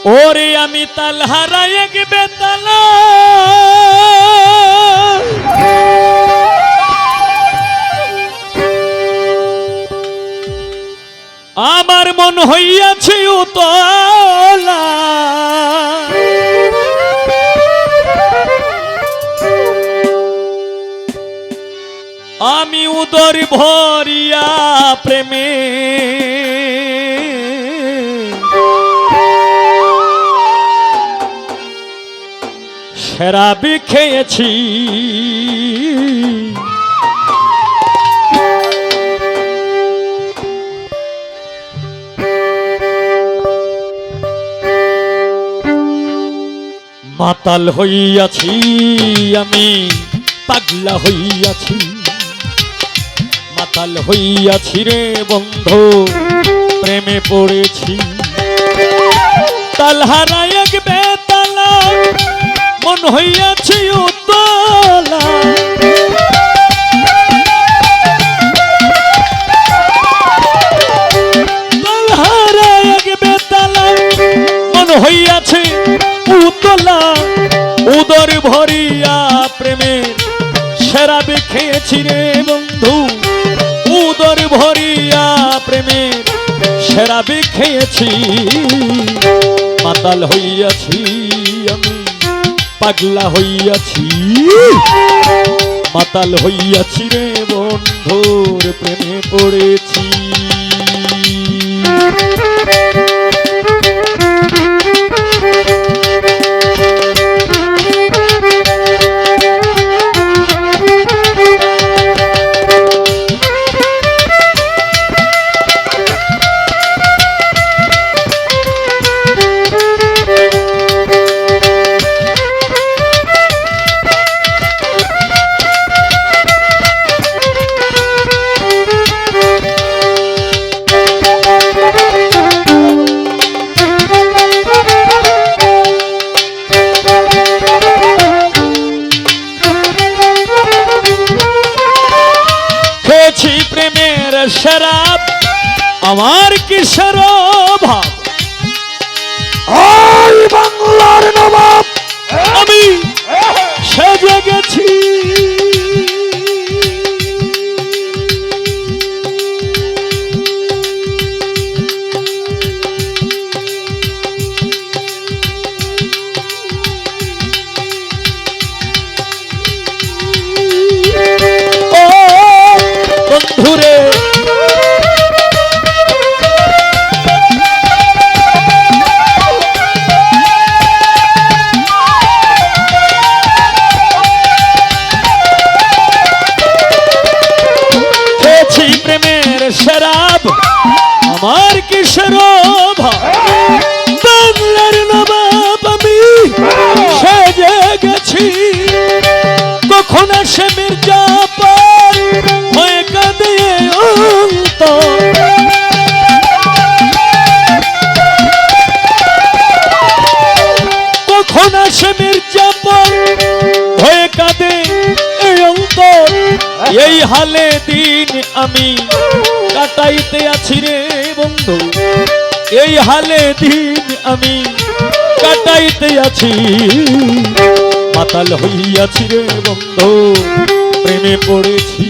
ওরে আমি তাল হারাই এক বেতালা আমার মন হইয়াছে উতলা আমি উদর ভরিয়া প্রেমে শরাব খেয়েছি মাতাল হইয়াছি আমি পাগলা হইয়াছি মাতাল হইয়াছি রে বন্ধু প্রেমে পড়েছি তাল হারাই এক বেতালা মন হইয়াছে উতলা তাল হারাই এক বেতালা মন হইয়াছে উতলা উদর ভরিয়া প্রেমের শরাব খেয়েছি রে বন্ধু উদর ভরিয়া প্রেমের শরাব খেয়েছি মাতাল হইয়াছি আমি পাগলা হইয়াছি মাতাল হইয়াছি রে বন্ধুর প্রেমে পড়েছি প্রেমের শরাব আমার কিসের অভাব ওই বাংলার নবাব আমি সেজে গেছি বন্ধুরে খেয়েছি প্রেমের শরাব আমার কিসের অভাব বাংলার নবাব আমি সেজে গেছি কখন আসে মির্জাপুর হয়ে কাঁদে অন্তর কখন আসে মির্জাপুর হয়ে কাঁদে অন্তর এই হালে দিন আমি কাটাইতে আছি রে বন্ধু এই হালে দিন আমি কাটাইতে আছি মাতাল হইয়াছি রে বন্ধু প্রেমে পড়েছি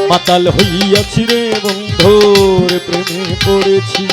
মাতাল হইয়াছি রে বন্ধুর প্রেমে পড়েছি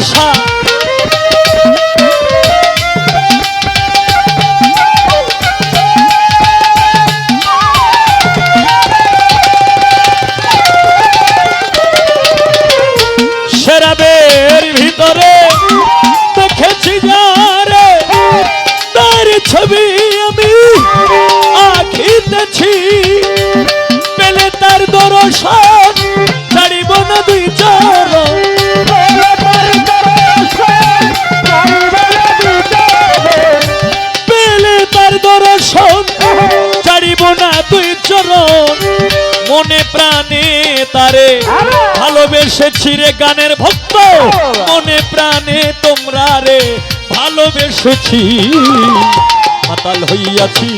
আশা শরাবের ভিতরে দেখেছি যারে তার ছবি আমি আঁকিতেছি পেলে তার দর্শন ছাড়িব না দুই চরণ পেলে তার দর্শন ছাড়িব না দুই চরণ মনে প্রাণে তারে ভালোবেসেছি রে গানের ভক্ত মনে প্রাণে তোমরা রে ভালোবেসেছি মাতাল হইয়াছি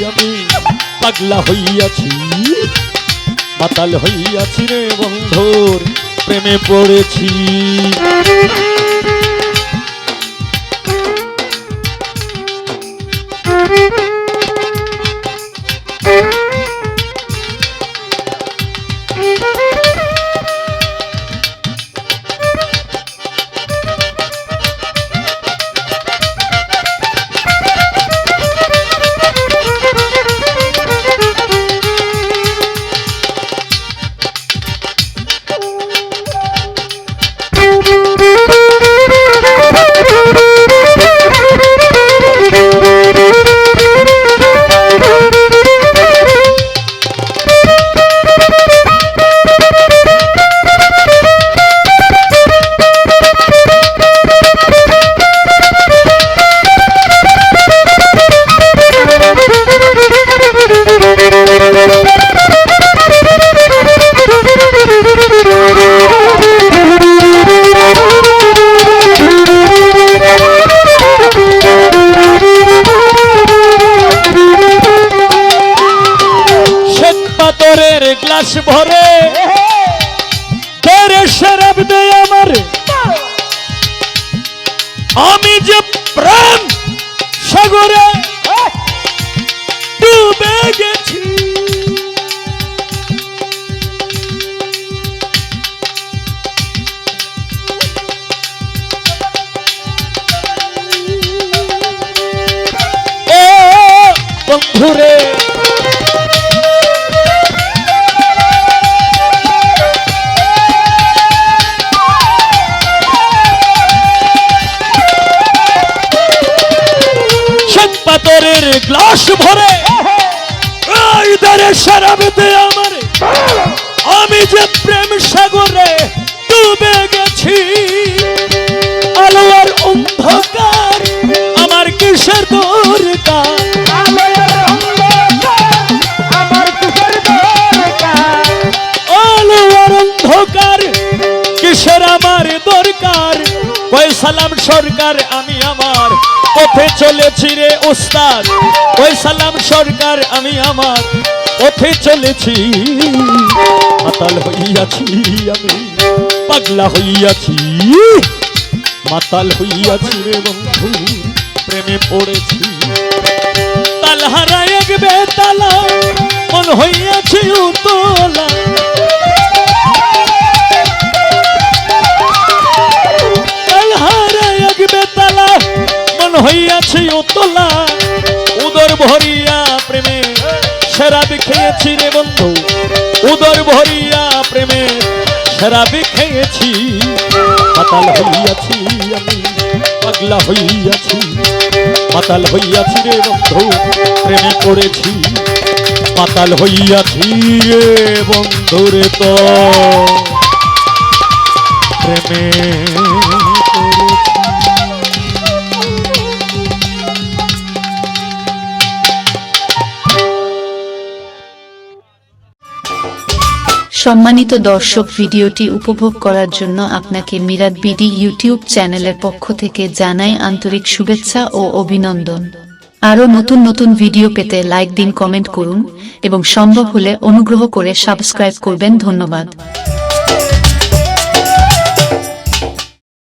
আমি পাগলা হইয়াছি মাতাল হইয়াছি রে বন্ধুর প্রেমে পড়েছি গ্লাস ভরে তেরে শরাব দে আমার আমি যে প্রেম সাগরে ডুবে গেছি ও বন্ধুরে পাথরের গ্লাস ভরে ইদারে শরাব দে আমার আমি যে প্রেম সাগরে ডুবে গেছি আলো আর অন্ধকার আমার কিসের দরকার আলো আর অন্ধকার কিসের আমার দরকার ওই সালাম সরকার আমি আমার পথে চলেছি রে উস্তাদ ওই সালাম সরকার আমি আমার পথে চলেছি মাতাল হইয়াছি আমি পাগলা হইয়াছি মাতাল হইয়াছি রে বন্ধু প্রেমে পড়েছি তালহারা এক বেতালা মন হইয়াছি উতলা তালহারা এক বেতালা মন হইয়াছি উতলা উদর ভরিয়া প্রেমে শরাব খেয়েছি রে বন্ধু উদর ভরিয়া প্রেমে শরাব খেয়েছি মাতাল হইয়াছি আমি পাগলা হইয়াছি মাতাল হইয়াছি রে বন্ধু প্রেমে পড়েছি মাতাল হইয়াছি রে বন্ধু রে তো প্রেমে সম্মানিত দর্শক ভিডিওটি উপভোগ করার জন্য আপনাকে মিরাত বিডি ইউটিউব চ্যানেলের পক্ষ থেকে জানাই আন্তরিক শুভেচ্ছা ও অভিনন্দন। আরও নতুন নতুন ভিডিও পেতে লাইক দিন, কমেন্ট করুন এবং সম্ভব হলে অনুগ্রহ করে সাবস্ক্রাইব করবেন। ধন্যবাদ।